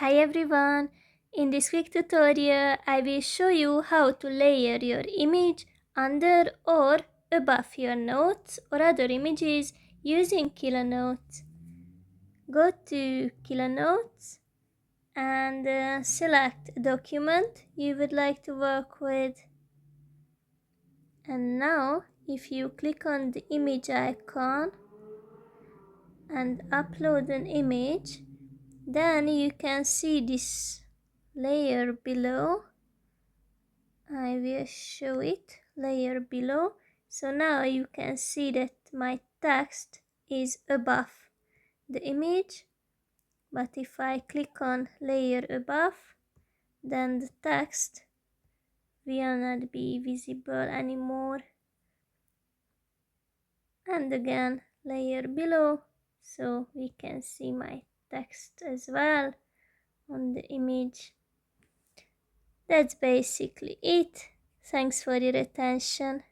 Hi everyone! In this quick tutorial, I will show you how to layer your image under or above your notes or other images using Kilonotes. Go to Kilonotes and select a document you would like to work with. And now, if you click on the image icon and upload an image, then you can see this layer below. I will show it layer below. So now you can see that my text is above the image, but if I click on layer above, then the text will not be visible anymore. And again layer below, so we can see my text as well on the image. That's basically it. Thanks for your attention.